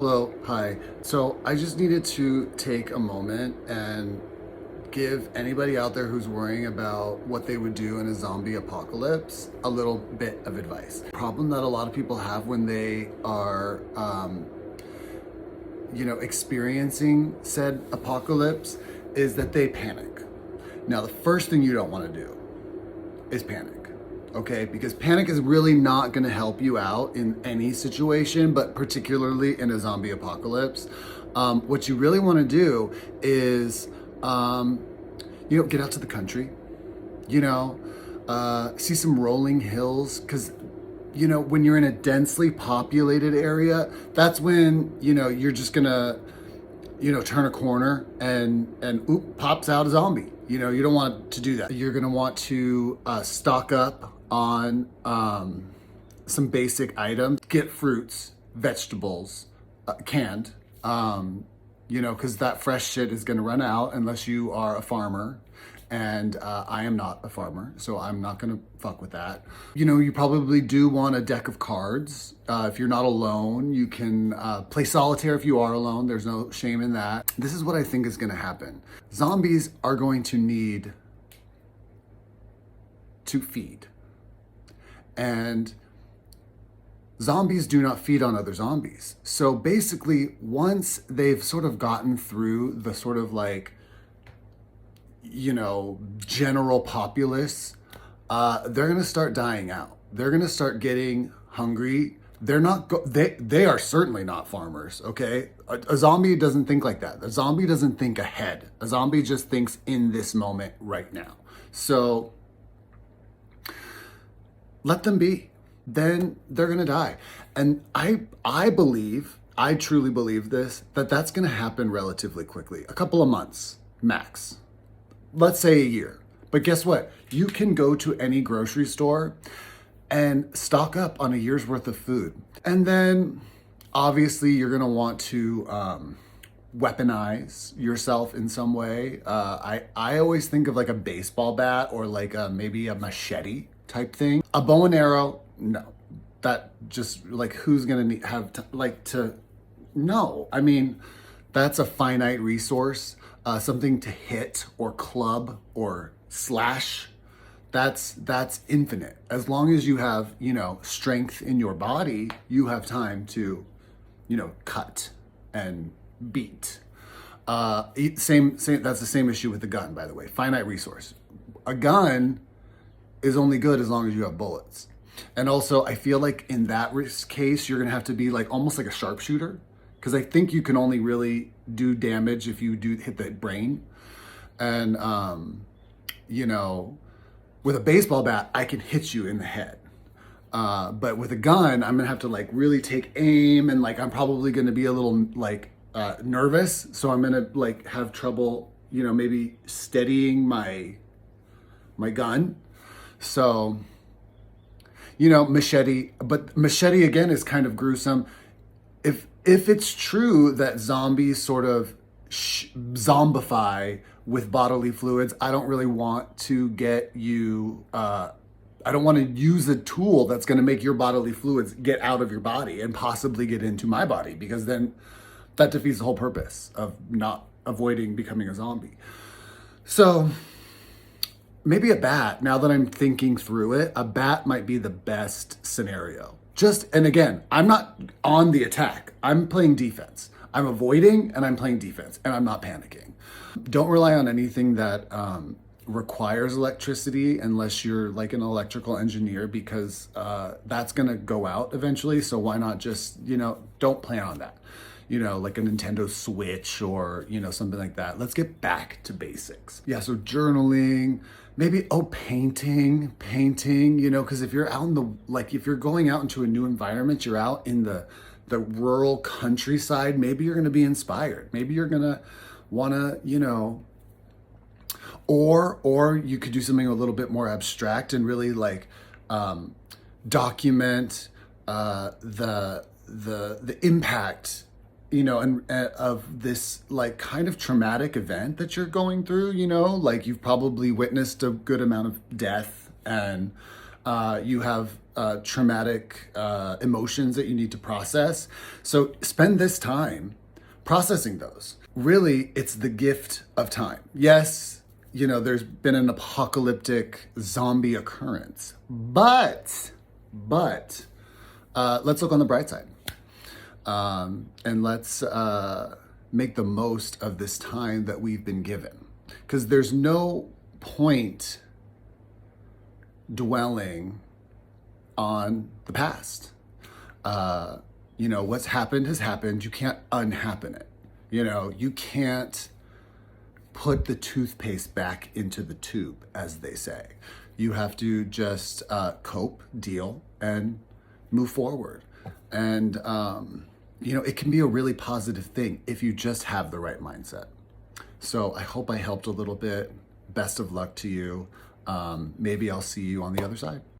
Hello, hi. So I just needed to take a moment and give anybody out there who's worrying about what they would do in a zombie apocalypse a little bit of advice. Problem that a lot of people have when they are, experiencing said apocalypse is that they panic. Now, the first thing you don't want to do is panic. Okay, because panic is really not going to help you out in any situation, but particularly in a zombie apocalypse. What you really want to do is, get out to the country, see some rolling hills, because when you're in a densely populated area, that's when you're just gonna turn a corner and oop, pops out a zombie. You don't want to do that. You're gonna want to stock up on some basic items. Get fruits, vegetables, canned, because that fresh shit is gonna run out unless you are a farmer. And I am not a farmer, so I'm not gonna fuck with that. You probably do want a deck of cards. If you're not alone, you can play solitaire if you are alone. There's no shame in that. This is what I think is gonna happen. Zombies are going to need to feed. And zombies do not feed on other zombies. So basically, once they've sort of gotten through the sort of general populace, they're gonna start dying out. They're gonna start getting hungry. They are certainly not farmers, okay? A zombie doesn't think like that. A zombie doesn't think ahead. A zombie just thinks in this moment right now. So let them be. Then they're gonna die. And I truly believe that's gonna happen relatively quickly. A couple of months, max. Let's say a year. But guess what? You can go to any grocery store and stock up on a year's worth of food. And then obviously you're gonna want to weaponize yourself in some way. I always think of like a baseball bat or like maybe a machete type thing. A bow and arrow, no. That just like who's gonna no. I mean, that's a finite resource. Something to hit or club or slash, that's infinite. As long as you have, strength in your body, you have time to, cut and beat. Same, that's the same issue with the gun, by the way. Finite resource. A gun is only good as long as you have bullets. And also, I feel like in that case, you're gonna have to be like almost like a sharpshooter, because I think you can only really do damage if you do hit the brain. And, with a baseball bat, I can hit you in the head. But with a gun, I'm gonna have to like really take aim, and like I'm probably gonna be a little nervous. So I'm gonna like have trouble, maybe steadying my gun. So, machete, but machete again is kind of gruesome. If it's true that zombies sort of zombify with bodily fluids, I don't really want to get you, I don't want to use a tool that's going to make your bodily fluids get out of your body and possibly get into my body, because then that defeats the whole purpose of not avoiding becoming a zombie. So maybe a bat, now that I'm thinking through it, a bat might be the best scenario. And again, I'm not on the attack. I'm playing defense. I'm avoiding and I'm playing defense, and I'm not panicking. Don't rely on anything that requires electricity unless you're like an electrical engineer, because that's gonna go out eventually. So why not just, don't plan on that. Like a Nintendo Switch or, something like that. Let's get back to basics. Yeah, so journaling, maybe, painting, because if you're out if you're going out into a new environment, you're out in the rural countryside, maybe you're gonna be inspired. Maybe you're gonna wanna, or you could do something a little bit more abstract and really document the impact and of this kind of traumatic event that you're going through. You've probably witnessed a good amount of death and You have traumatic emotions that you need to process. So spend this time processing those. Really, it's the gift of time. Yes, you know, there's been an apocalyptic zombie occurrence, but let's look on the bright side. And let's make the most of this time that we've been given. Because there's no point dwelling on the past. You know, what's happened has happened. You can't unhappen it. You know, you can't put the toothpaste back into the tube, as they say. You have to just cope, deal, and move forward. And, you know, it can be a really positive thing if you just have the right mindset. So I hope I helped a little bit. Best of luck to you. Maybe I'll see you on the other side.